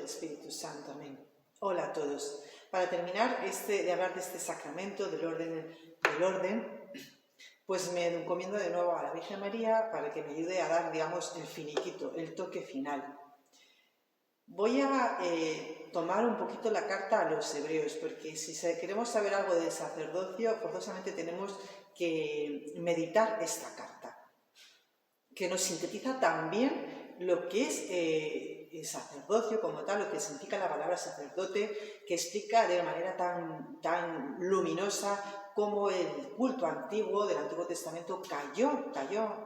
Espíritu Santo. Amén. Hola a todos. Para terminar de hablar de este sacramento del orden, pues me encomiendo de nuevo a la Virgen María para que me ayude a dar, digamos, el finiquito, el toque final. Voy a tomar un poquito la carta a los hebreos, porque si queremos saber algo del sacerdocio, forzosamente tenemos que meditar esta carta, que nos sintetiza también lo que es el sacerdocio como tal, lo que significa la palabra sacerdote, que explica de manera tan luminosa cómo el culto antiguo del Antiguo Testamento cayó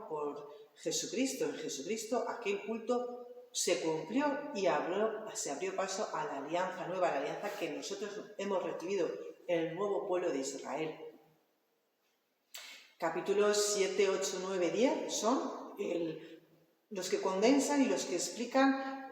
por Jesucristo. En Jesucristo aquel culto se cumplió y se abrió paso a la alianza nueva, a la alianza que nosotros hemos recibido, el nuevo pueblo de Israel. Capítulos 7, 8, 9, 10 son los que condensan y los que explican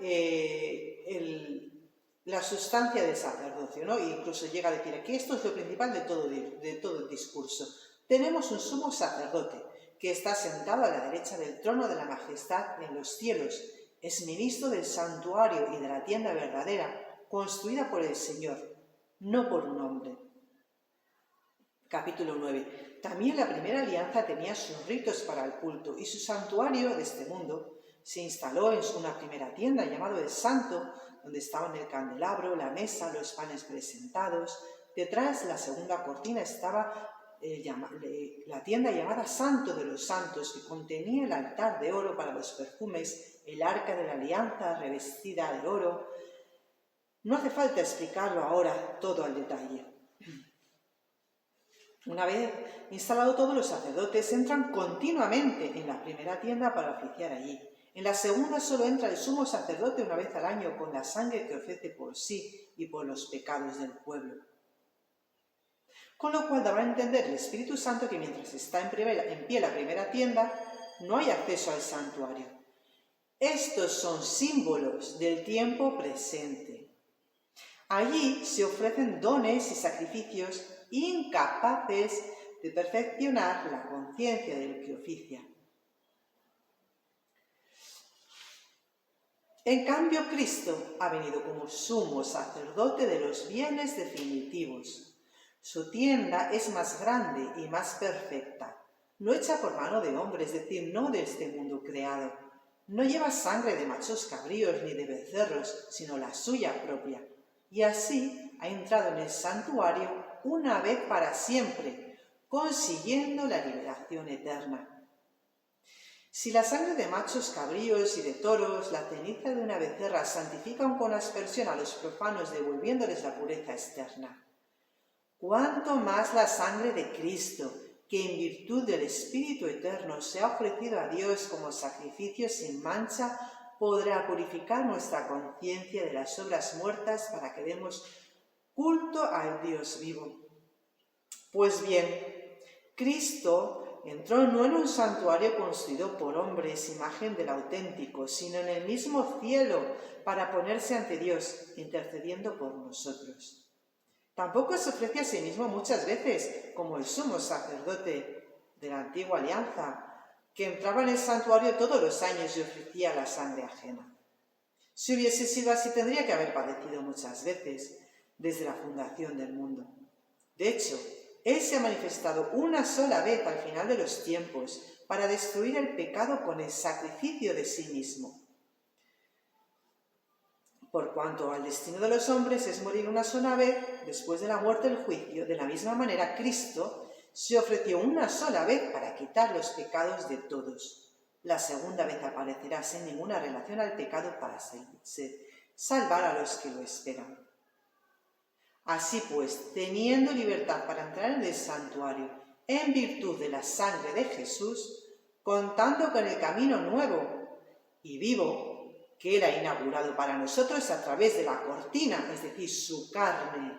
la sustancia del sacerdocio, ¿no? E incluso llega a decir que esto es lo principal de todo el discurso. Tenemos un sumo sacerdote que está sentado a la derecha del trono de la majestad en los cielos. Es ministro del santuario y de la tienda verdadera, construida por el Señor, no por un hombre. Capítulo 9. También la primera alianza tenía sus ritos para el culto y su santuario de este mundo se instaló en una primera tienda llamado el Santo, donde estaban el candelabro, la mesa, los panes presentados. Detrás, la segunda cortina, estaba la tienda llamada Santo de los Santos, que contenía el altar de oro para los perfumes, el arca de la alianza revestida de oro. No hace falta explicarlo ahora todo al detalle. Una vez instalado todo, los sacerdotes entran continuamente en la primera tienda para oficiar allí. En la segunda solo entra el sumo sacerdote una vez al año con la sangre que ofrece por sí y por los pecados del pueblo. Con lo cual daba a entender el Espíritu Santo que mientras está en pie la primera tienda, no hay acceso al santuario. Estos son símbolos del tiempo presente. Allí se ofrecen dones y sacrificios incapaces de perfeccionar la conciencia del que oficia. En cambio, Cristo ha venido como sumo sacerdote de los bienes definitivos. Su tienda es más grande y más perfecta, no hecha por mano de hombre, es decir, no de este mundo creado. No lleva sangre de machos cabríos ni de becerros, sino la suya propia. Y así ha entrado en el santuario una vez para siempre, consiguiendo la liberación eterna. Si la sangre de machos cabríos y de toros, la ceniza de una becerra santifican con aspersión a los profanos devolviéndoles la pureza externa, ¿cuánto más la sangre de Cristo, que en virtud del Espíritu Eterno se ha ofrecido a Dios como sacrificio sin mancha, podrá purificar nuestra conciencia de las obras muertas para que demos culto al Dios vivo? Pues bien, Cristo entró no en un santuario construido por hombres, imagen del auténtico, sino en el mismo cielo para ponerse ante Dios, intercediendo por nosotros. Tampoco se ofrece a sí mismo muchas veces, como el sumo sacerdote de la antigua alianza, que entraba en el santuario todos los años y ofrecía la sangre ajena. Si hubiese sido así, tendría que haber padecido muchas veces desde la fundación del mundo. De hecho, Él se ha manifestado una sola vez al final de los tiempos para destruir el pecado con el sacrificio de sí mismo. Por cuanto al destino de los hombres es morir una sola vez, después de la muerte el juicio, de la misma manera Cristo se ofreció una sola vez para quitar los pecados de todos. La segunda vez aparecerá sin ninguna relación al pecado para salvar a los que lo esperan. Así pues, teniendo libertad para entrar en el santuario, en virtud de la sangre de Jesús, contando con el camino nuevo y vivo que Él ha inaugurado para nosotros a través de la cortina, es decir, su carne,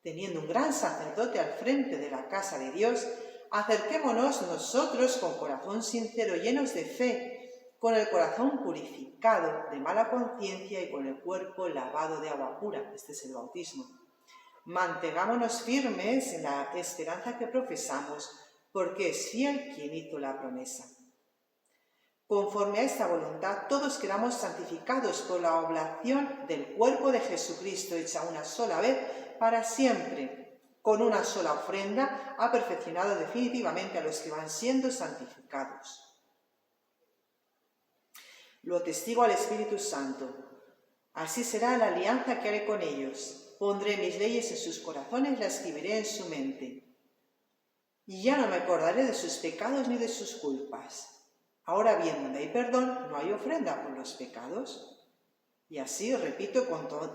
teniendo un gran sacerdote al frente de la casa de Dios, acerquémonos nosotros con corazón sincero, llenos de fe, con el corazón purificado de mala conciencia y con el cuerpo lavado de agua pura. Este es el bautismo. Mantengámonos firmes en la esperanza que profesamos, porque es fiel quien hizo la promesa. conforme a esta voluntad, todos quedamos santificados por la oblación del cuerpo de Jesucristo, hecha una sola vez para siempre. Con una sola ofrenda ha perfeccionado definitivamente a los que van siendo santificados. Lo testigo al Espíritu Santo. Así será la alianza que haré con ellos. Pondré mis leyes en sus corazones, las escribiré en su mente. Y ya no me acordaré de sus pecados ni de sus culpas. Ahora bien, donde hay perdón, no hay ofrenda por los pecados. Y así, repito,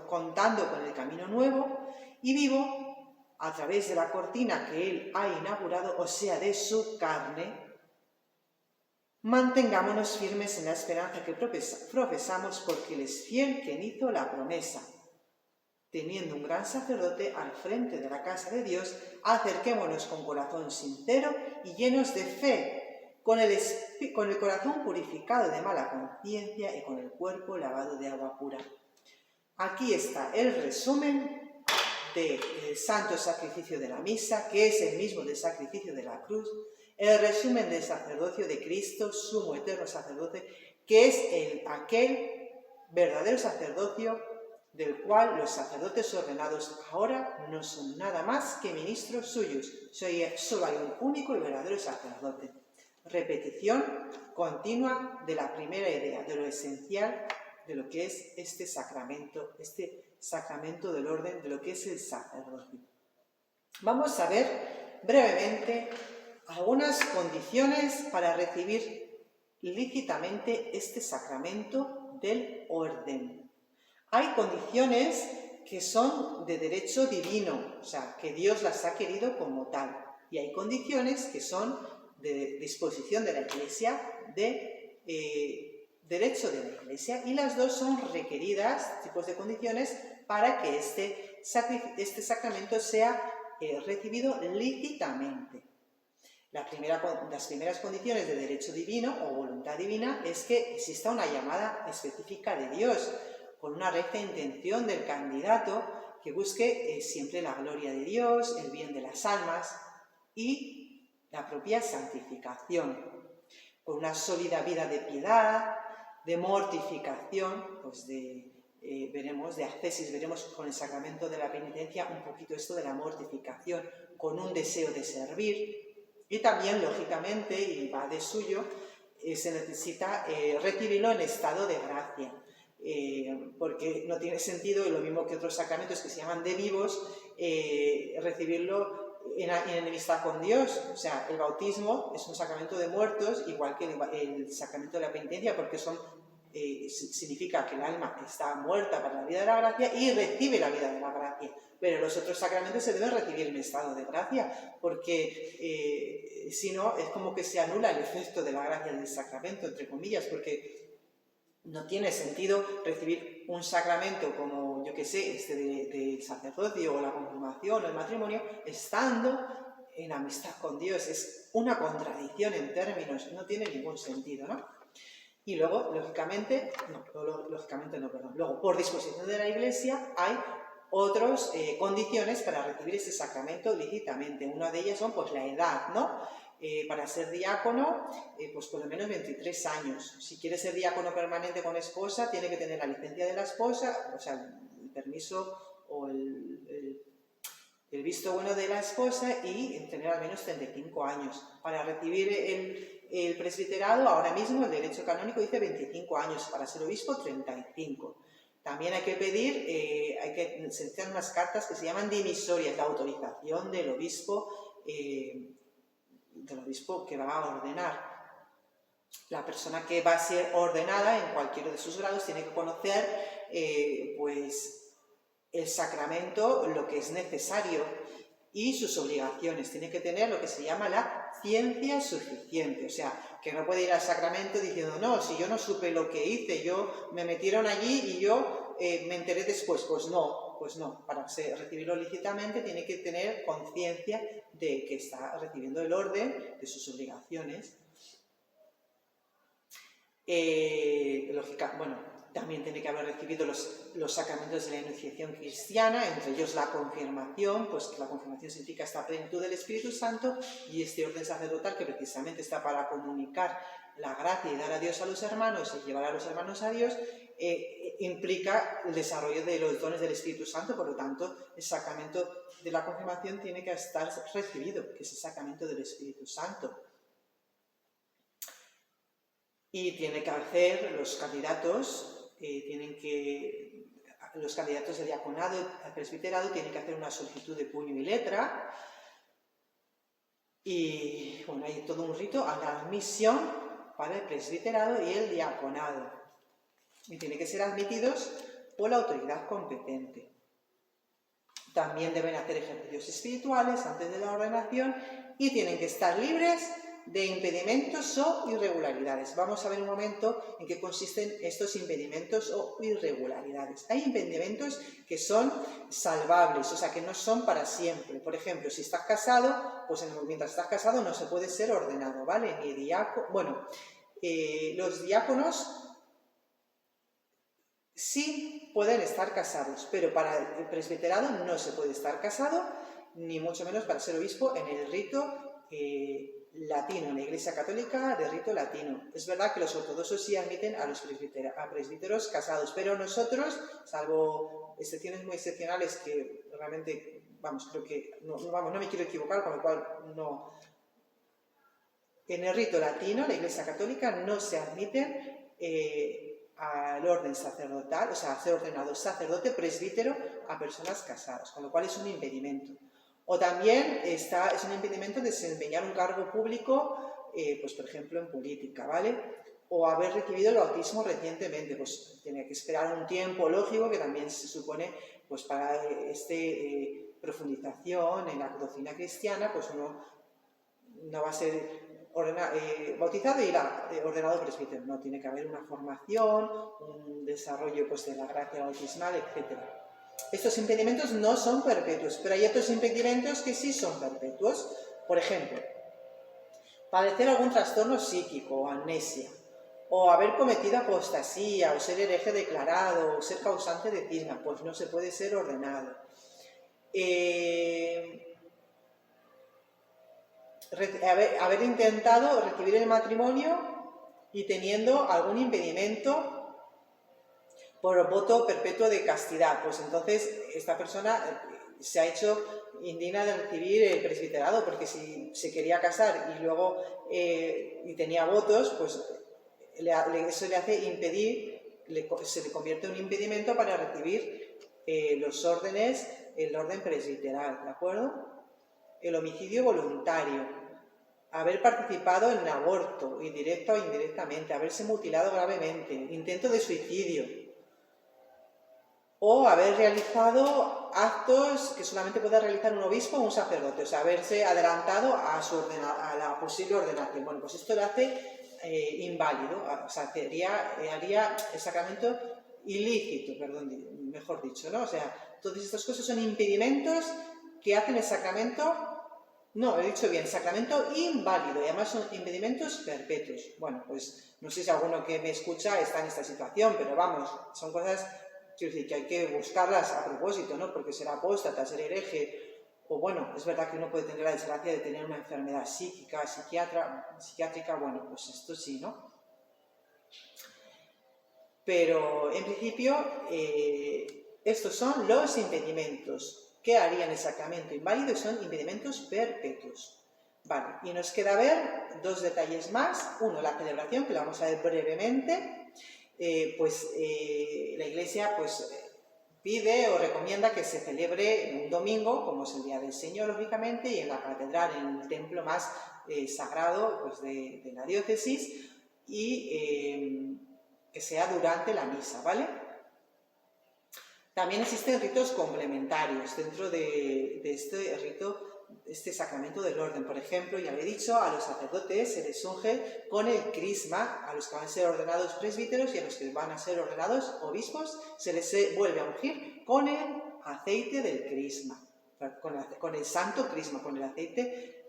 contando con el camino nuevo y vivo a través de la cortina que Él ha inaugurado, o sea, de su carne, mantengámonos firmes en la esperanza que profesamos, porque Él es fiel quien hizo la promesa. Teniendo un gran sacerdote al frente de la casa de Dios, acerquémonos con corazón sincero y llenos de fe, con el corazón purificado de mala conciencia y con el cuerpo lavado de agua pura. Aquí está el resumen del santo sacrificio de la misa, que es el mismo del sacrificio de la cruz, el resumen del sacerdocio de Cristo, sumo eterno sacerdote, que es aquel verdadero sacerdocio del cual los sacerdotes ordenados ahora no son nada más que ministros suyos. Solo hay un único y verdadero sacerdote. Repetición continua de la primera idea, de lo esencial de lo que es este sacramento del orden, de lo que es el sacerdocio. Vamos a ver brevemente algunas condiciones para recibir lícitamente este sacramento del orden. Hay condiciones que son de derecho divino, o sea, que Dios las ha querido como tal. Y hay condiciones que son de disposición de la Iglesia, de derecho de la Iglesia, y las dos son requeridas, tipos de condiciones, para que este sacramento sea recibido lícitamente. Las primeras condiciones de derecho divino o voluntad divina es que exista una llamada específica de Dios, con una recta intención del candidato que busque siempre la gloria de Dios, el bien de las almas y la propia santificación, con una sólida vida de piedad, de mortificación, pues veremos con el sacramento de la penitencia un poquito esto de la mortificación, con un deseo de servir. Y también, lógicamente, y va de suyo, se necesita recibirlo en estado de gracia, porque no tiene sentido, y lo mismo que otros sacramentos que se llaman de vivos, recibirlo en enemistad con Dios. O sea, el bautismo es un sacramento de muertos, igual que el sacramento de la penitencia, porque significa que el alma está muerta para la vida de la gracia y recibe la vida de la gracia. Pero los otros sacramentos se deben recibir en estado de gracia, porque si no, es como que se anula el efecto de la gracia del sacramento, entre comillas, porque no tiene sentido recibir un sacramento como, yo que sé, del sacerdocio o la confirmación o el matrimonio, estando en amistad con Dios. Es una contradicción en términos, no tiene ningún sentido, ¿no? Y luego, luego, por disposición de la Iglesia, hay otras condiciones para recibir este sacramento lícitamente. Una de ellas son, pues, la edad, ¿no? Para ser diácono, pues por lo menos 23 años. Si quiere ser diácono permanente con esposa, tiene que tener la licencia de la esposa, o sea, el permiso o el visto bueno de la esposa, y tener al menos 35 años. Para recibir el presbiterado, ahora mismo el derecho canónico dice 25 años, para ser obispo 35. También hay que pedir, se necesitan unas cartas que se llaman dimisorias, la autorización del obispo que va a ordenar. La persona que va a ser ordenada en cualquiera de sus grados tiene que conocer pues el sacramento, lo que es necesario, y sus obligaciones. Tiene que tener lo que se llama la ciencia suficiente, o sea, que no puede ir al sacramento diciendo, no, si yo no supe lo que hice, me metieron allí y yo me enteré después. Pues no, para recibirlo lícitamente tiene que tener conciencia de que está recibiendo el orden de sus obligaciones. También tiene que haber recibido los sacramentos de la iniciación cristiana, entre ellos la confirmación, pues que la confirmación significa esta plenitud del Espíritu Santo, y este orden sacerdotal que precisamente está para comunicar la gracia y dar a Dios a los hermanos y llevar a los hermanos a Dios, implica el desarrollo de los dones del Espíritu Santo. Por lo tanto, el sacramento de la confirmación tiene que estar recibido, que es el sacramento del Espíritu Santo. Y tiene que hacer los candidatos, los candidatos de diaconado al presbiterado tienen que hacer una solicitud de puño y letra. Y bueno, hay todo un rito a la admisión para el presbiterado y el diaconado. Y tienen que ser admitidos por la autoridad competente. También deben hacer ejercicios espirituales antes de la ordenación y tienen que estar libres de impedimentos o irregularidades. Vamos a ver un momento en qué consisten estos impedimentos o irregularidades. Hay impedimentos que son salvables, o sea, que no son para siempre. Por ejemplo, si estás casado, pues mientras estás casado no se puede ser ordenado, ¿vale? Ni diácono. Bueno, los diáconos sí pueden estar casados, pero para el presbiterado no se puede estar casado, ni mucho menos para ser obispo en el rito latino, en la Iglesia Católica de rito latino. Es verdad que los ortodoxos sí admiten a los presbíteros casados, pero nosotros, salvo excepciones muy excepcionales que realmente, creo que, no me quiero equivocar, con lo cual no. En el rito latino, la Iglesia Católica, no se admiten al orden sacerdotal, o sea, a ser ordenado sacerdote, presbítero, a personas casadas, con lo cual es un impedimento. O también es un impedimento desempeñar un cargo público, pues por ejemplo en política, ¿vale? O haber recibido el bautismo recientemente, pues tiene que esperar un tiempo lógico que también se supone, pues para profundización en la doctrina cristiana, pues uno no va a ser bautizado y ordenado presbítero. No, tiene que haber una formación, un desarrollo pues, de la gracia bautismal, etc. Estos impedimentos no son perpetuos, pero hay otros impedimentos que sí son perpetuos. Por ejemplo, padecer algún trastorno psíquico o amnesia, o haber cometido apostasía, o ser hereje declarado, o ser causante de cisma, pues no se puede ser ordenado. Haber intentado recibir el matrimonio y teniendo algún impedimento por voto perpetuo de castidad, pues entonces esta persona se ha hecho indigna de recibir el presbiterado, porque si se quería casar y luego y tenía votos, pues eso le hace impedir, se le convierte en un impedimento para recibir los órdenes, el orden presbiteral, ¿de acuerdo? El homicidio voluntario, haber participado en aborto, indirecto o indirectamente, haberse mutilado gravemente, intento de suicidio, o haber realizado actos que solamente puede realizar un obispo o un sacerdote, o sea, haberse adelantado a la posible ordenación. Bueno, pues esto lo hace inválido, o sea, haría el sacramento ilícito, perdón, mejor dicho, ¿no? O sea, todas estas cosas son impedimentos que hacen el sacramento, no, he dicho bien, sacramento inválido, y además son impedimentos perpetuos. Bueno, pues no sé si alguno que me escucha está en esta situación, pero vamos, son cosas, quiero decir, que hay que buscarlas a propósito, ¿no? Porque ser apóstata, ser hereje, o bueno, es verdad que uno puede tener la desgracia de tener una enfermedad psíquica, psiquiátrica, bueno, pues esto sí, ¿no? Pero en principio, estos son los impedimentos que harían el sacramento inválido y son impedimentos perpetuos. Vale, y nos queda ver dos detalles más. Uno, la celebración, que la vamos a ver brevemente. La Iglesia pide o recomienda que se celebre un domingo, como es el Día del Señor, lógicamente, y en la catedral, en el templo más sagrado pues, de la diócesis, y que sea durante la misa, ¿vale? También existen ritos complementarios dentro de este rito, este sacramento del orden. Por ejemplo, ya lo he dicho, a los sacerdotes se les unge con el crisma, a los que van a ser ordenados presbíteros y a los que van a ser ordenados obispos se les vuelve a ungir con el aceite del crisma, con el santo crisma, con el aceite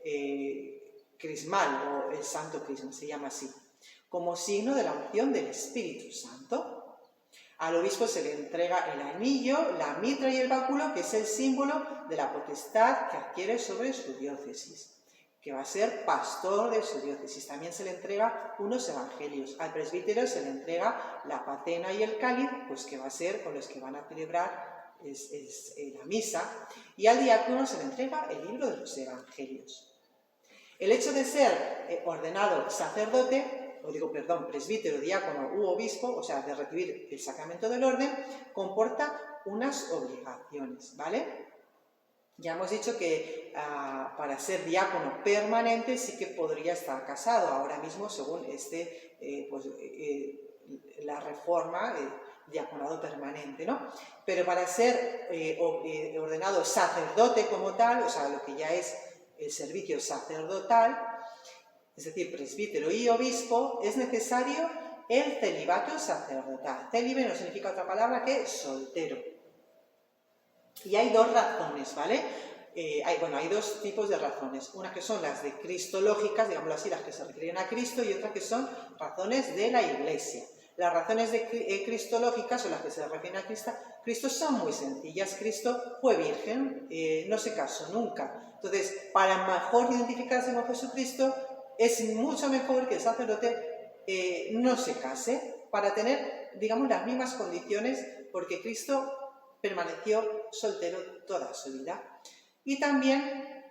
crismal o el santo crisma, se llama así, como signo de la unción del Espíritu Santo. Al obispo se le entrega el anillo, la mitra y el báculo, que es el símbolo de la potestad que adquiere sobre su diócesis. que va a ser pastor de su diócesis. También se le entrega unos evangelios. Al presbítero se le entrega la patena y el cáliz, pues que va a ser con los que van a celebrar la misa. Y al diácono se le entrega el libro de los evangelios. El hecho de ser ordenado sacerdote, presbítero, diácono u obispo, o sea, de recibir el sacramento del orden, comporta unas obligaciones, ¿vale? Ya hemos dicho que para ser diácono permanente sí que podría estar casado, ahora mismo según la reforma, diaconado permanente, ¿no? Pero para ser ordenado sacerdote como tal, o sea, lo que ya es el servicio sacerdotal, es decir, presbítero y obispo, es necesario el celibato sacerdotal. Célibe no significa otra palabra que soltero. Y hay dos razones, ¿vale? Hay dos tipos de razones. Una que son las de cristológicas, digámoslo así, las que se refieren a Cristo, y otra que son razones de la Iglesia. Las razones de cristológicas, o las que se refieren a Cristo, son muy sencillas. Cristo fue virgen, no se casó nunca. Entonces, para mejor identificarse con Jesucristo, es mucho mejor que el sacerdote no se case, para tener, digamos, las mismas condiciones, porque Cristo permaneció soltero toda su vida. Y también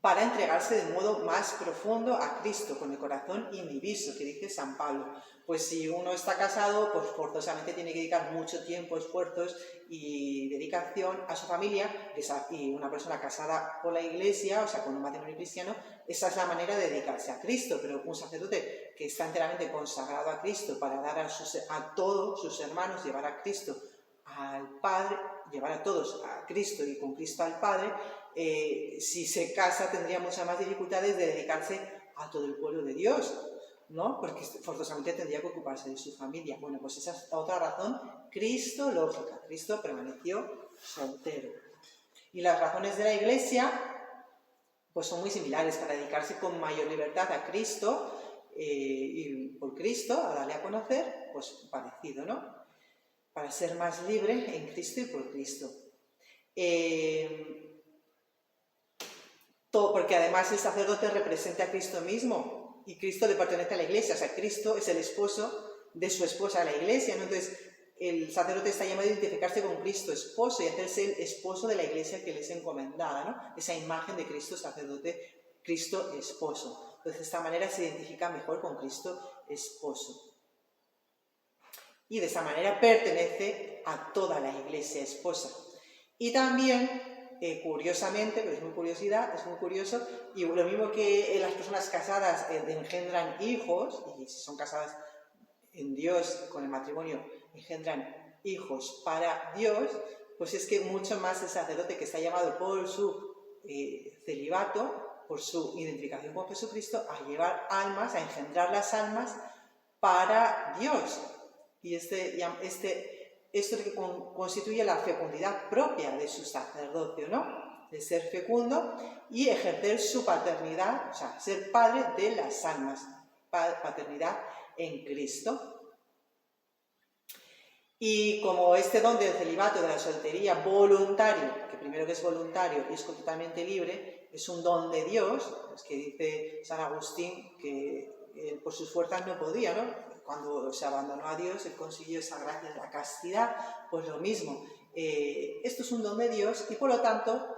para entregarse de modo más profundo a Cristo, con el corazón indiviso, que dice San Pablo. Pues si uno está casado, pues forzosamente tiene que dedicar mucho tiempo, esfuerzos y dedicación a su familia, y una persona casada por la Iglesia, o sea, con un matrimonio cristiano, esa es la manera de dedicarse a Cristo. Pero un sacerdote que está enteramente consagrado a Cristo para dar a todos sus hermanos, llevar a Cristo al Padre, llevar a todos a Cristo y con Cristo al Padre, si se casa tendría muchas más dificultades de dedicarse a todo el pueblo de Dios, ¿no? Porque forzosamente tendría que ocuparse de su familia. Bueno, pues esa es otra razón cristológica. Cristo permaneció soltero. Y las razones de la Iglesia pues son muy similares, para dedicarse con mayor libertad a Cristo y por Cristo, a darle a conocer, pues parecido, ¿no? Para ser más libre en Cristo y por Cristo. Porque además el sacerdote representa a Cristo mismo y Cristo le pertenece a la Iglesia, o sea, Cristo es el esposo de su esposa, la Iglesia, ¿no? Entonces el sacerdote está llamado a identificarse con Cristo esposo y hacerse el esposo de la Iglesia que le es encomendada, ¿no? Esa imagen de Cristo sacerdote, Cristo esposo. Entonces de esta manera se identifica mejor con Cristo esposo. Y de esa manera pertenece a toda la Iglesia esposa. Y también, curiosamente, pero es muy curioso, y lo mismo que las personas casadas engendran hijos, y si son casadas en Dios con el matrimonio engendran hijos para Dios, pues es que mucho más el sacerdote que está llamado por su celibato, por su identificación con Jesucristo, a llevar almas, a engendrar las almas para Dios. Y esto que constituye la fecundidad propia de su sacerdocio, ¿no? De ser fecundo y ejercer su paternidad, o sea, ser padre de las almas, paternidad en Cristo. Y como este don del celibato, de la soltería voluntario, que primero que es voluntario y es totalmente libre, es un don de Dios, es que dice San Agustín que por sus fuerzas no podía, ¿no? Cuando se abandonó a Dios, él consiguió esa gracia de la castidad, pues lo mismo. Esto es un don de Dios y por lo tanto,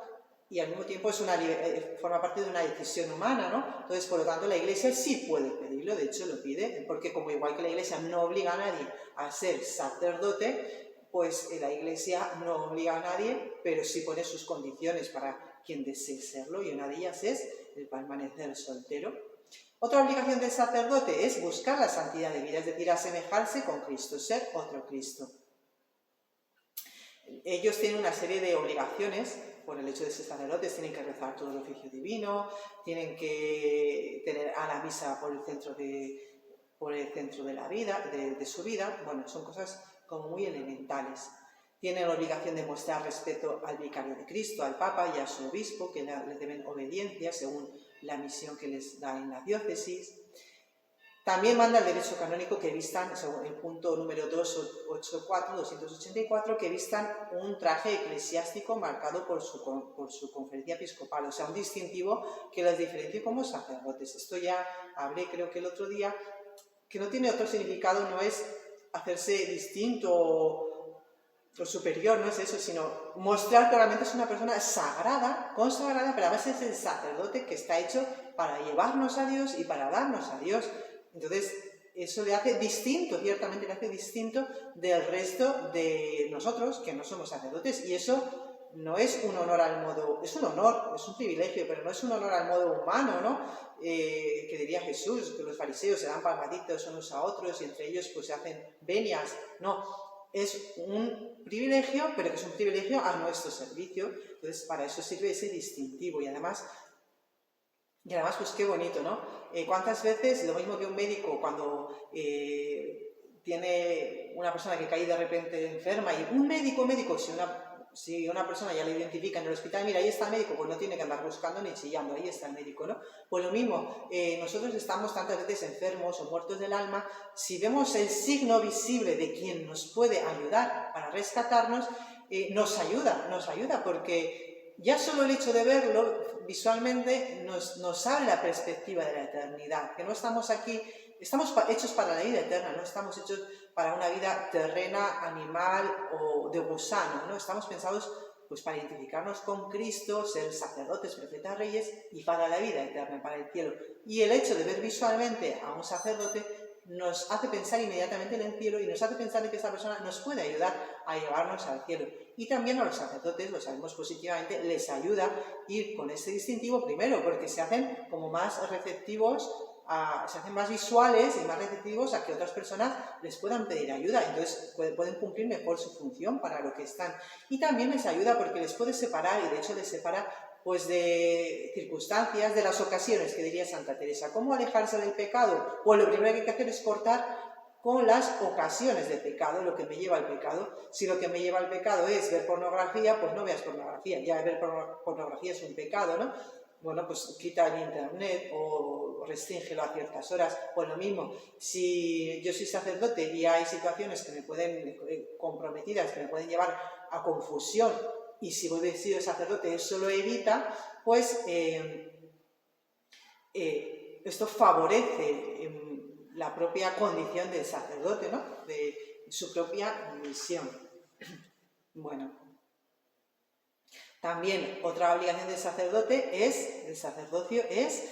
y al mismo tiempo forma parte de una decisión humana, ¿no? Entonces, por lo tanto, la Iglesia sí puede pedirlo, de hecho lo pide, porque como igual que la Iglesia no obliga a nadie a ser sacerdote, pues la Iglesia no obliga a nadie, pero sí pone sus condiciones para quien desee serlo, y una de ellas es el permanecer soltero. Otra obligación del sacerdote es buscar la santidad de vida, es decir, asemejarse con Cristo, ser otro Cristo. Ellos tienen una serie de obligaciones por el hecho de ser sacerdotes, tienen que rezar todo el oficio divino, tienen que tener a la misa por el centro de la vida, de su vida. Bueno, son cosas como muy elementales. Tienen la obligación de mostrar respeto al vicario de Cristo, al Papa y a su obispo, que les deben obediencia según la misión que les da en la diócesis. También manda el derecho canónico que vistan, según el punto número 284, que vistan un traje eclesiástico marcado por su conferencia episcopal, o sea, un distintivo que los diferencie como sacerdotes. Esto ya hablé, creo que el otro día, que no tiene otro significado, no es hacerse distinto o superior, no es eso, sino mostrar que realmente es una persona sagrada, consagrada, pero además es el sacerdote que está hecho para llevarnos a Dios y para darnos a Dios. Entonces, eso le hace distinto, ciertamente le hace distinto del resto de nosotros, que no somos sacerdotes, y eso no es un honor al modo, es un honor, es un privilegio, pero no es un honor al modo humano, ¿no? Que diría Jesús, que los fariseos se dan palmaditos unos a otros y entre ellos pues se hacen venias. No, es un privilegio, pero que es un privilegio a nuestro servicio. Entonces, para eso sirve ese distintivo y además, pues qué bonito, ¿no? ¿Cuántas veces, lo mismo que un médico cuando tiene una persona que cae de repente enferma y un médico, si una persona ya le identifica en el hospital, mira, ahí está el médico, pues no tiene que andar buscando ni chillando, ahí está el médico, ¿no? Pues lo mismo, nosotros estamos tantas veces enfermos o muertos del alma, si vemos el signo visible de quien nos puede ayudar para rescatarnos, nos ayuda porque ya solo el hecho de verlo visualmente nos abre la perspectiva de la eternidad, que no estamos aquí, estamos hechos para la vida eterna, no estamos hechos para una vida terrena, animal o de gusano, ¿no? Estamos pensados pues para identificarnos con Cristo, ser sacerdotes, profetas, reyes y para la vida eterna, para el cielo. Y el hecho de ver visualmente a un sacerdote nos hace pensar inmediatamente en el cielo y nos hace pensar en que esa persona nos puede ayudar a llevarnos al cielo. Y también a los sacerdotes, lo sabemos positivamente, les ayuda ir con este distintivo primero, porque se hacen como más receptivos, se hacen más visuales y más receptivos a que otras personas les puedan pedir ayuda, entonces pueden cumplir mejor su función para lo que están. Y también les ayuda porque les puede separar, y de hecho les separa pues de circunstancias, de las ocasiones, que diría Santa Teresa. ¿Cómo alejarse del pecado? Pues lo primero que hay que hacer es cortar con las ocasiones de pecado, lo que me lleva al pecado. Si lo que me lleva al pecado es ver pornografía, pues no veas pornografía. Ya ver pornografía es un pecado, ¿no? Bueno, pues quita el internet o restríngelo a ciertas horas. Pues lo mismo, si yo soy sacerdote y hay situaciones que me pueden comprometidas, que me pueden llevar a confusión, y si voy vestido de sacerdote eso lo evita, pues esto favorece la propia condición del sacerdote, ¿no? De su propia misión. Bueno, también otra obligación del sacerdocio es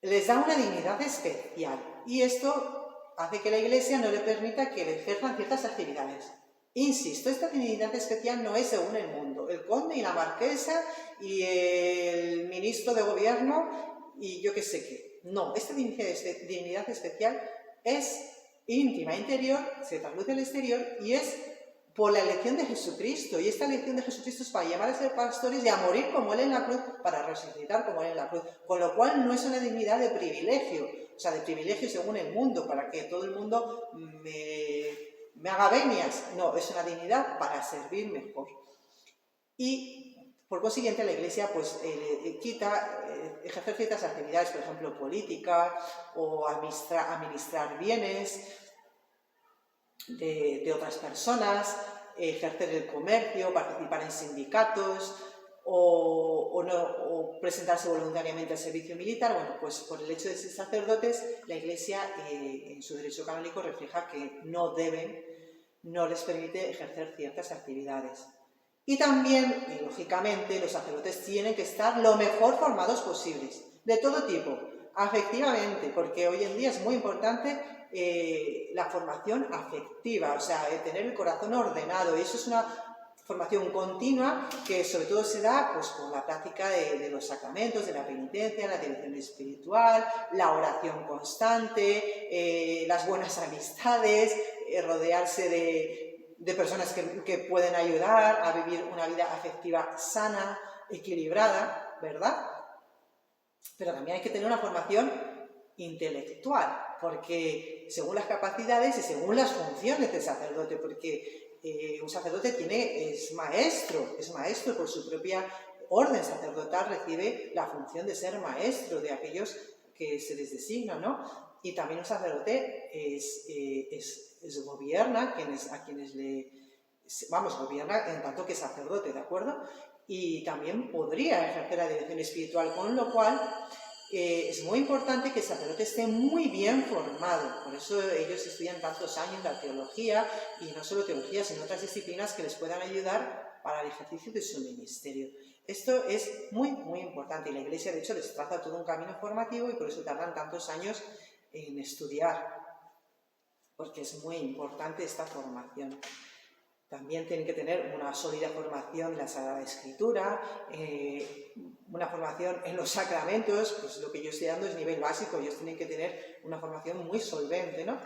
les da una dignidad especial y esto hace que la Iglesia no le permita que le ejerzan ciertas actividades. Insisto, esta dignidad especial no es según el mundo. El conde y la marquesa y el ministro de gobierno y yo qué sé qué. No, esta dignidad especial es íntima, interior, se traduce al exterior y es por la elección de Jesucristo. Y esta elección de Jesucristo es para llamar a ser pastores y a morir como Él en la cruz, para resucitar como Él en la cruz. Con lo cual no es una dignidad de privilegio, o sea, de privilegio según el mundo, para que todo el mundo me haga venias. No, es una dignidad para servir mejor. Y por consiguiente la Iglesia pues quita ejercer ciertas actividades, por ejemplo política o administrar bienes de otras personas, ejercer el comercio, participar en sindicatos o presentarse voluntariamente al servicio militar. Bueno, pues por el hecho de ser sacerdotes, la Iglesia en su derecho canónico refleja que no les permite ejercer ciertas actividades. Y también, lógicamente, los sacerdotes tienen que estar lo mejor formados posibles, de todo tipo, afectivamente, porque hoy en día es muy importante la formación afectiva, o sea, tener el corazón ordenado, y eso es una formación continua que sobre todo se da pues, por la práctica de los sacramentos, de la penitencia, la dirección espiritual, la oración constante, las buenas amistades, rodearse de personas que pueden ayudar a vivir una vida afectiva sana, equilibrada, ¿verdad? Pero también hay que tener una formación intelectual, porque según las capacidades y según las funciones del sacerdote, porque un sacerdote es maestro por su propia orden sacerdotal recibe la función de ser maestro de aquellos que se les designa, ¿no? Y también un sacerdote gobierna a quienes gobierna en tanto que sacerdote, ¿de acuerdo? Y también podría ejercer la dirección espiritual, con lo cual es muy importante que el sacerdote esté muy bien formado. Por eso ellos estudian tantos años la teología, y no solo teología, sino otras disciplinas que les puedan ayudar para el ejercicio de su ministerio. Esto es muy, muy importante, y la Iglesia, de hecho, les traza todo un camino formativo, y por eso tardan tantos años en estudiar, porque es muy importante esta formación. También tienen que tener una sólida formación en la Sagrada Escritura, una formación en los sacramentos. Pues lo que yo estoy dando es nivel básico, ellos tienen que tener una formación muy solvente, ¿no?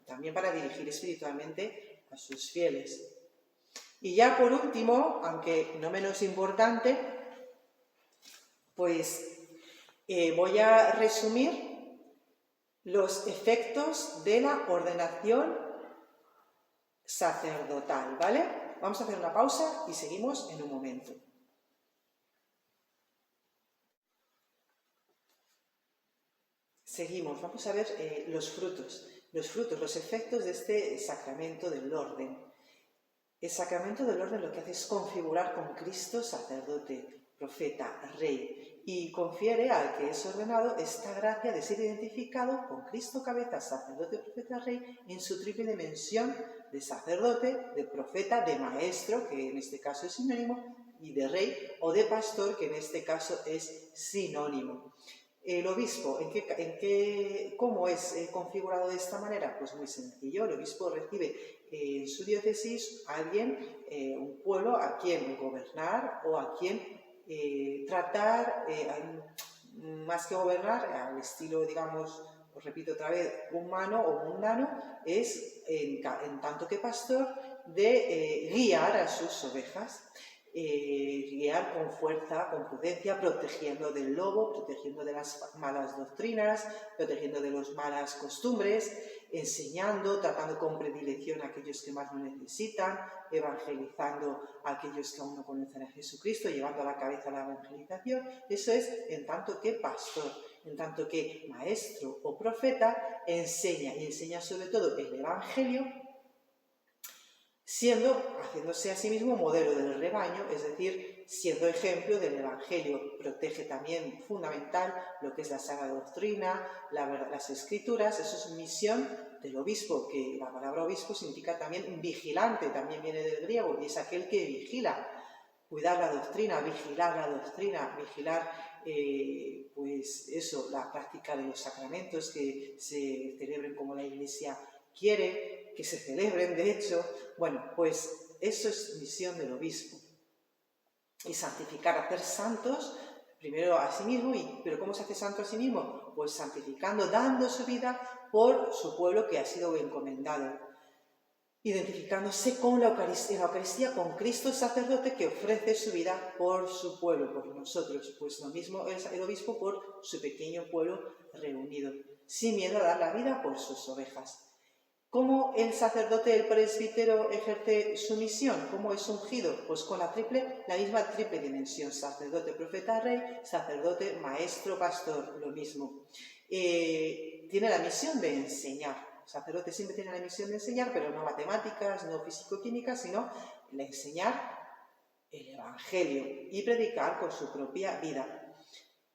También para dirigir espiritualmente a sus fieles. Y ya por último, aunque no menos importante, pues voy a resumir los efectos de la ordenación sacerdotal, ¿vale? Vamos a hacer una pausa y seguimos en un momento. Seguimos, vamos a ver los efectos de este sacramento del orden. El sacramento del orden lo que hace es configurar con Cristo sacerdote, profeta, rey, y confiere al que es ordenado esta gracia de ser identificado con Cristo cabeza, sacerdote, profeta, rey, en su triple dimensión de sacerdote, de profeta, de maestro, que en este caso es sinónimo, y de rey, o de pastor, que en este caso es sinónimo. El obispo, ¿cómo es configurado de esta manera? Pues muy sencillo. El obispo recibe en su diócesis a alguien, un pueblo a quien gobernar o a quien tratar, más que gobernar, al estilo, digamos, os repito otra vez, humano o mundano, es en tanto que pastor de guiar a sus ovejas. Guiar con fuerza, con prudencia, protegiendo del lobo, protegiendo de las malas doctrinas, protegiendo de las malas costumbres, enseñando, tratando con predilección a aquellos que más lo necesitan, evangelizando a aquellos que aún no conocen a Jesucristo, llevando a la cabeza la evangelización. Eso es en tanto que pastor. En tanto que maestro o profeta enseña, y enseña sobre todo el Evangelio, haciéndose a sí mismo modelo del rebaño, es decir, siendo ejemplo del Evangelio. Protege también, fundamental, lo que es la Sagrada Doctrina, las Escrituras. Eso es misión del obispo, que la palabra obispo significa también vigilante, también viene del griego, y es aquel que vigila. Cuidar la doctrina, vigilar, pues eso, la práctica de los sacramentos, que se celebren como la Iglesia quiere que se celebren, de hecho. Bueno, pues eso es misión del obispo. Y santificar, hacer santos, primero a sí mismo, pero ¿cómo se hace santo a sí mismo? Pues santificando, dando su vida por su pueblo que ha sido encomendado. Identificándose con la Eucaristía, con Cristo sacerdote que ofrece su vida por su pueblo, por nosotros. Pues lo mismo el obispo por su pequeño pueblo reunido, sin miedo a dar la vida por sus ovejas. ¿Cómo el sacerdote, el presbítero, ejerce su misión? ¿Cómo es ungido? Pues con la misma triple dimensión: sacerdote, profeta, rey, sacerdote, maestro, pastor, lo mismo. Tiene la misión de enseñar. El sacerdote siempre tiene la misión de enseñar, pero no matemáticas, no físico-químicas, sino de enseñar el Evangelio y predicar con su propia vida.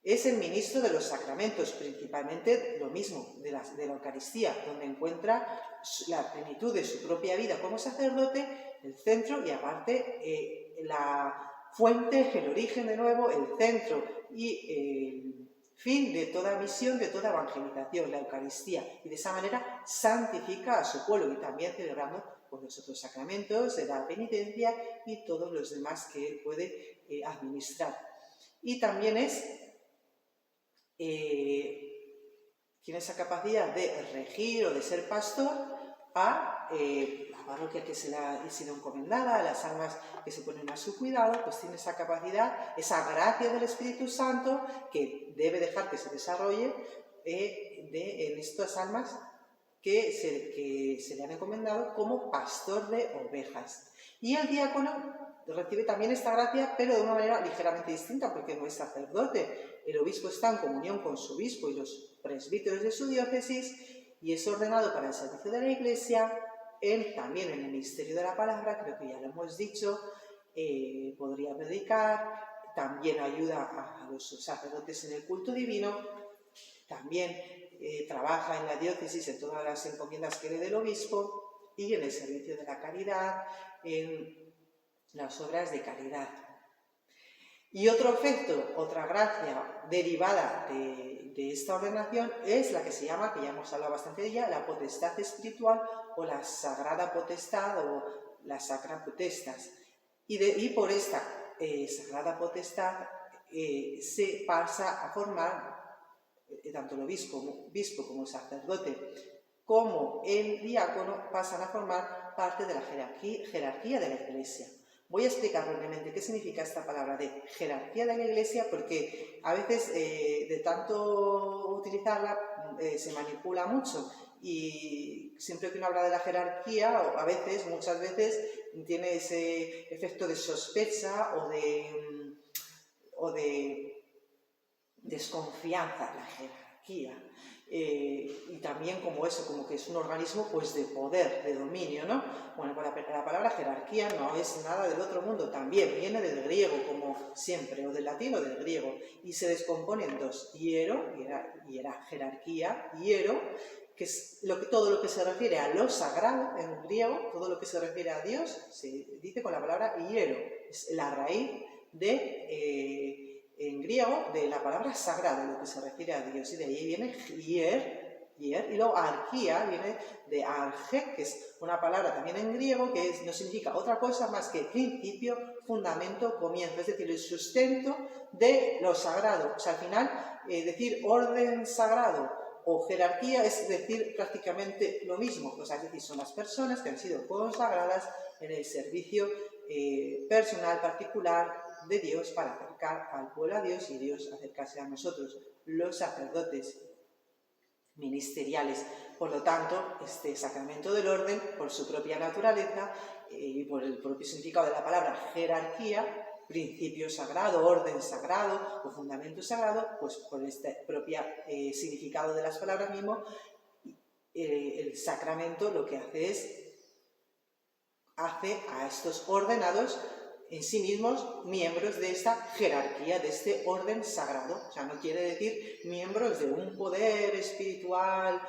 Es el ministro de los sacramentos, principalmente lo mismo, de la Eucaristía, donde encuentra la plenitud de su propia vida como sacerdote, el centro, y aparte la fuente, el origen de nuevo, el centro y el fin de toda misión, de toda evangelización, la Eucaristía. Y de esa manera santifica a su pueblo, y también celebramos pues, los otros sacramentos de la penitencia y todos los demás que él puede administrar. Y también tiene esa capacidad de regir o de ser pastor a la parroquia que se le ha sido encomendada, a las almas que se ponen a su cuidado. Pues tiene esa capacidad, esa gracia del Espíritu Santo que debe dejar que se desarrolle en estas almas que se le han encomendado como pastor de ovejas. Y el diácono recibe también esta gracia, pero de una manera ligeramente distinta, porque no es sacerdote. El obispo está en comunión con su obispo y los presbíteros de su diócesis y es ordenado para el servicio de la Iglesia. Él también en el ministerio de la palabra, creo que ya lo hemos dicho, podría predicar, también ayuda a los sacerdotes en el culto divino, también trabaja en la diócesis en todas las encomiendas que le dé el obispo y en el servicio de la caridad, en las obras de caridad. Y otro efecto, otra gracia derivada de esta ordenación es la que se llama, que ya hemos hablado bastante de ella, la potestad espiritual o la sagrada potestad o la sacra potestas. Y por esta sagrada potestad se pasa a formar tanto el obispo como el sacerdote como el diácono pasan a formar parte de la jerarquía de la Iglesia. Voy a explicar brevemente qué significa esta palabra de jerarquía de la Iglesia, porque a veces de tanto utilizarla se manipula mucho y siempre que uno habla de la jerarquía, a veces, muchas veces, tiene ese efecto de sospecha o de desconfianza, la jerarquía. Y también como eso, como que es un organismo pues de poder, de dominio, ¿no? Bueno, pues la palabra jerarquía no es nada del otro mundo, también viene del griego, como siempre, o del latín o del griego, y se descompone en dos, hiero, jerarquía, hiero, que es todo lo que se refiere a lo sagrado en griego, todo lo que se refiere a Dios, se dice con la palabra hiero, es la raíz en griego de la palabra sagrado, lo que se refiere a Dios, y de ahí viene hier, y luego arquía viene de arge, que es una palabra también en griego que no significa otra cosa más que principio, fundamento, comienzo, es decir, el sustento de lo sagrado. O sea, al final, decir orden sagrado o jerarquía es decir prácticamente lo mismo, o sea, es decir, son las personas que han sido consagradas en el servicio personal, particular, de Dios para acercar al pueblo a Dios y Dios acercarse a nosotros, los sacerdotes ministeriales. Por lo tanto, este sacramento del orden, por su propia naturaleza y por el propio significado de la palabra jerarquía, principio sagrado, orden sagrado o fundamento sagrado, pues por este propio significado de las palabras mismo, el sacramento lo que hace a estos ordenados en sí mismos miembros de esta jerarquía, de este orden sagrado. O sea, no quiere decir miembros de un poder espiritual,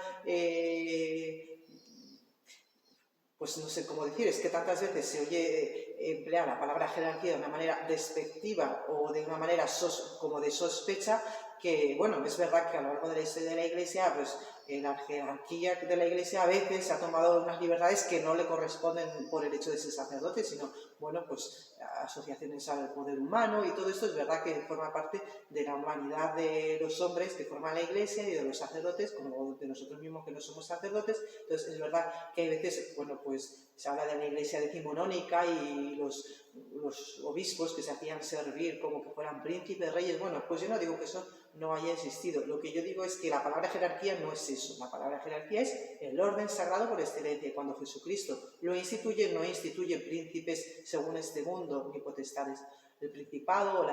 pues no sé cómo decir, es que tantas veces se oye emplear la palabra jerarquía de una manera despectiva o de una manera como de sospecha, que, bueno, es verdad que a lo largo de la historia de la Iglesia, pues la jerarquía de la Iglesia a veces se ha tomado unas libertades que no le corresponden por el hecho de ser sacerdote, sino, bueno, pues asociaciones al poder humano y todo esto es verdad que forma parte de la humanidad de los hombres que forman la Iglesia y de los sacerdotes, como de nosotros mismos que no somos sacerdotes. Entonces es verdad que hay veces, bueno, pues se habla de la Iglesia decimonónica y los obispos que se hacían servir como que fueran príncipes, reyes. Bueno, pues yo no digo que eso no haya existido. Lo que yo digo es que la palabra jerarquía no es eso. La palabra jerarquía es el orden sagrado por excelencia. Cuando Jesucristo lo instituye, no instituye príncipes según este mundo ni potestades. El principado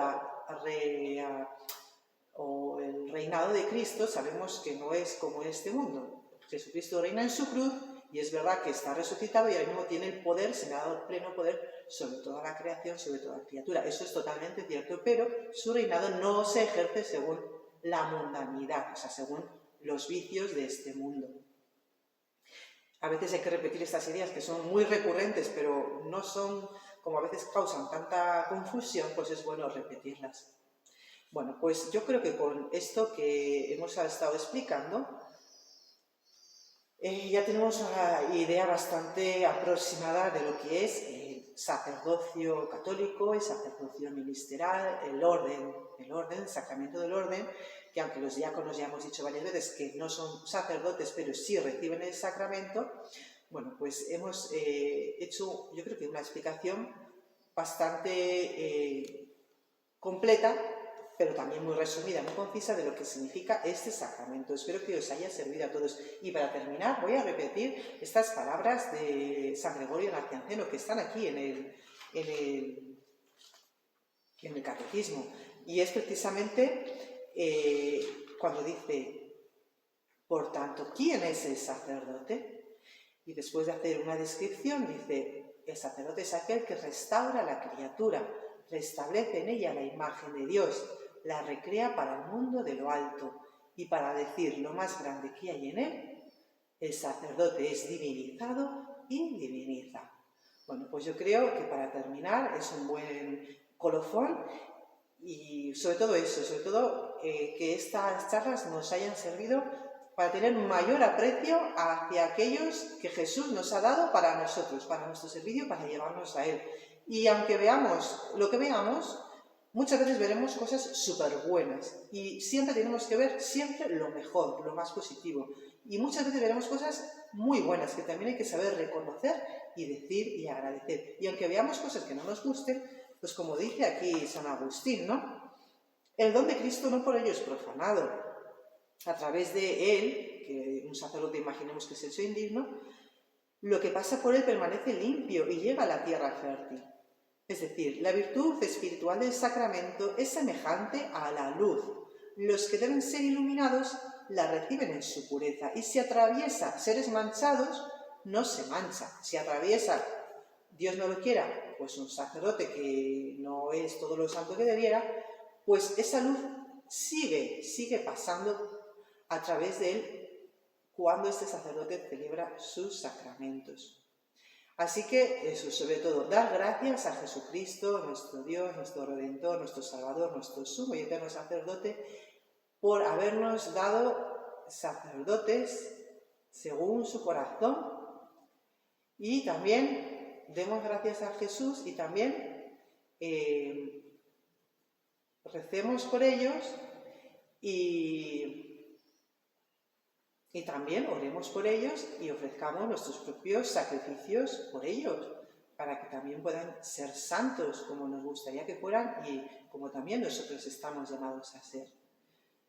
o el reinado de Cristo sabemos que no es como este mundo. Jesucristo reina en su cruz y es verdad que está resucitado y ahora mismo tiene el poder, se le ha dado pleno poder sobre toda la creación, sobre toda la criatura. Eso es totalmente cierto, pero su reinado no se ejerce según la mundanidad, o sea, según los vicios de este mundo. A veces hay que repetir estas ideas que son muy recurrentes, pero no son, como a veces causan tanta confusión, pues es bueno repetirlas. Bueno, pues yo creo que con esto que hemos estado explicando, ya tenemos una idea bastante aproximada de lo que es el sacerdocio católico, el sacerdocio ministerial, el orden, el sacramento del orden, que aunque los diáconos ya hemos dicho varias veces que no son sacerdotes, pero sí reciben el sacramento, bueno, pues hemos hecho, yo creo que una explicación bastante completa, pero también muy resumida, muy concisa de lo que significa este sacramento. Espero que os haya servido a todos. Y para terminar voy a repetir estas palabras de San Gregorio Nacianceno que están aquí en en el catecismo. Y es precisamente cuando dice, por tanto, ¿quién es el sacerdote? Y después de hacer una descripción dice, el sacerdote es aquel que restaura a la criatura, restablece en ella la imagen de Dios, la recrea para el mundo de lo alto y para decir lo más grande que hay en él, el sacerdote es divinizado y diviniza. Bueno, pues yo creo que para terminar es un buen colofón y sobre todo eso, que estas charlas nos hayan servido para tener un mayor aprecio hacia aquellos que Jesús nos ha dado para nosotros, para nuestro servicio, para llevarnos a Él. Y aunque veamos lo que veamos, muchas veces veremos cosas súper buenas y siempre tenemos que ver siempre lo mejor, lo más positivo. Y muchas veces veremos cosas muy buenas que también hay que saber reconocer y decir y agradecer. Y aunque veamos cosas que no nos gusten, pues como dice aquí San Agustín, ¿no? El don de Cristo no por ello es profanado. A través de él, que un sacerdote imaginemos que es hecho indigno, lo que pasa por él permanece limpio y llega a la tierra fértil. Es decir, la virtud espiritual del sacramento es semejante a la luz. Los que deben ser iluminados la reciben en su pureza y si atraviesa seres manchados, no se mancha. Si atraviesa, Dios no lo quiera, pues un sacerdote que no es todo lo santo que debiera, pues esa luz sigue pasando a través de él cuando este sacerdote celebra sus sacramentos. Así que eso, sobre todo, dar gracias a Jesucristo, nuestro Dios, nuestro Redentor, nuestro Salvador, nuestro sumo y eterno sacerdote, por habernos dado sacerdotes según su corazón. Y también demos gracias a Jesús y también recemos por ellos y también oremos por ellos y ofrezcamos nuestros propios sacrificios por ellos, para que también puedan ser santos como nos gustaría que fueran y como también nosotros estamos llamados a ser.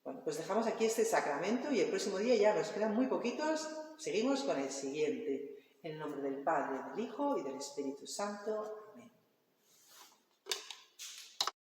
Bueno, pues dejamos aquí este sacramento y el próximo día ya nos quedan muy poquitos, seguimos con el siguiente. En el nombre del Padre, del Hijo y del Espíritu Santo.